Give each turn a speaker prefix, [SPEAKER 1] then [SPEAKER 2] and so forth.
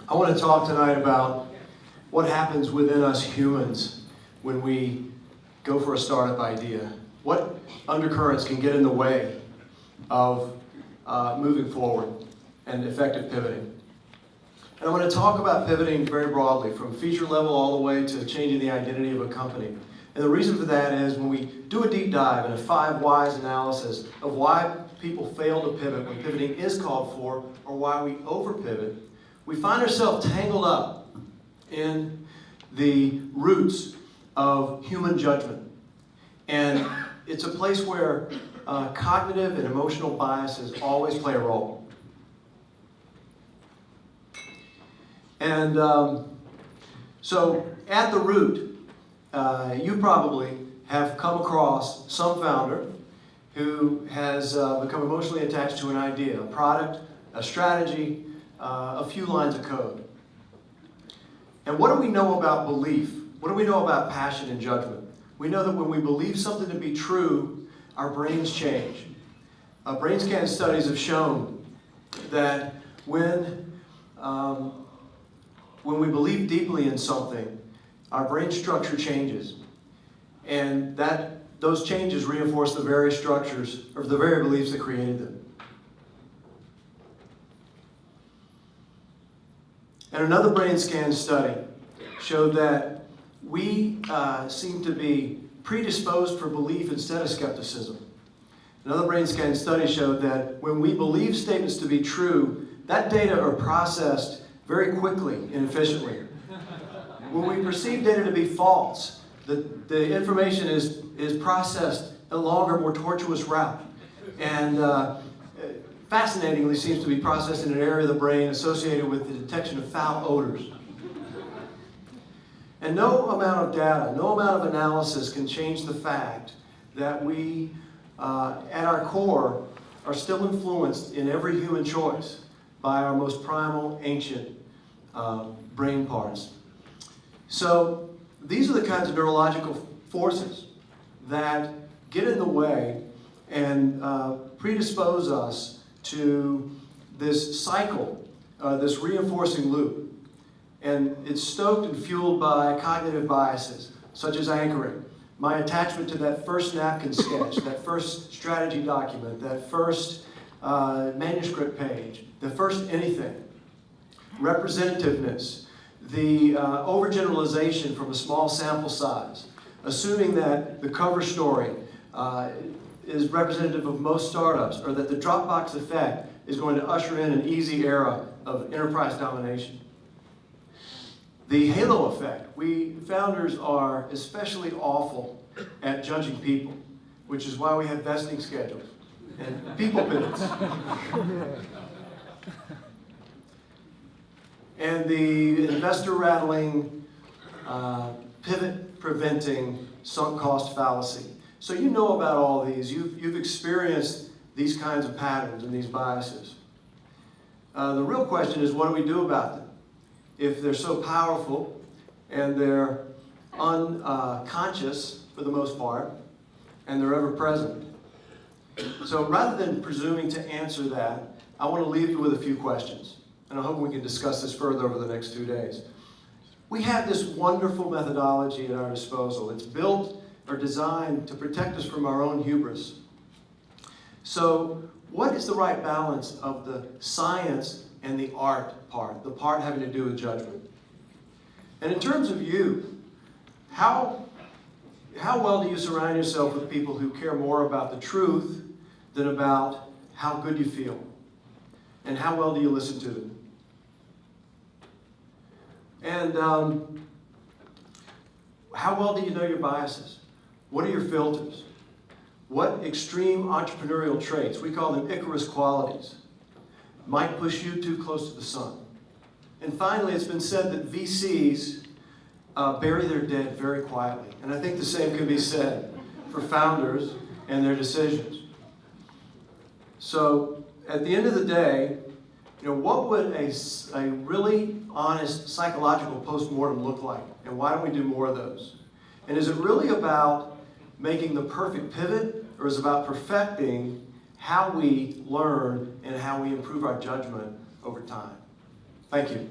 [SPEAKER 1] I want to talk tonight about what happens within us humans when we go for a startup idea. What undercurrents can get in the way of moving forward and effective pivoting. And I'm going to talk about pivoting very broadly, from feature level all the way to changing the identity of a company. And the reason for that is when we do a deep dive in a 5 whys analysis of why people fail to pivot when pivoting is called for, or why we over pivot, we find ourselves tangled up in the roots of human judgment. And it's a place where cognitive and emotional biases always play a role. And so at the root, you probably have come across some founder who has become emotionally attached to an idea, a product, a strategy, a few lines of code. And what do we know about belief? What do we know about passion and judgment? We know that when we believe something to be true, our brains change. Brain scan studies have shown that when we believe deeply in something, our brain structure changes. And those changes reinforce the very structures, or the very beliefs that created them. And another brain scan study showed that we seem to be predisposed for belief instead of skepticism. Another brain scan study showed that when we believe statements to be true, that data are processed very quickly and efficiently. When we perceive data to be false, the information is processed a longer, more tortuous route. And fascinatingly seems to be processed in an area of the brain associated with the detection of foul odors. And no amount of data, no amount of analysis can change the fact that we, at our core, are still influenced in every human choice by our most primal, ancient brain parts. So these are the kinds of neurological forces that get in the way and predispose us to this cycle, this reinforcing loop. And it's stoked and fueled by cognitive biases, such as anchoring. My attachment to that first napkin sketch, that first strategy document, that first manuscript page, the first anything. Representativeness, the overgeneralization from a small sample size, assuming that the cover story is representative of most startups, or that the Dropbox effect is going to usher in an easy era of enterprise domination. The halo effect. We founders are especially awful at judging people, which is why we have vesting schedules and people pivots. And the investor rattling, pivot preventing, sunk cost fallacy. So you know about all these. You've experienced these kinds of patterns and these biases. The real question is, what do we do about them? If they're so powerful and they're unconscious for the most part, and they're ever present. So rather than presuming to answer that, I want to leave you with a few questions. And I hope we can discuss this further over the next 2 days. We have this wonderful methodology at our disposal. It's built or designed to protect us from our own hubris. So what is the right balance of the science and the art part, the part having to do with judgment? And in terms of you, how well do you surround yourself with people who care more about the truth than about how good you feel? And how well do you listen to them? And how well do you know your biases? What are your filters? What extreme entrepreneurial traits, we call them Icarus qualities, might push you too close to the sun? And finally, it's been said that VCs bury their dead very quietly. And I think the same can be said for founders and their decisions. So at the end of the day, what would a really honest psychological postmortem look like? And why don't we do more of those? And is it really about making the perfect pivot, or is it about perfecting how we learn and how we improve our judgment over time? Thank you.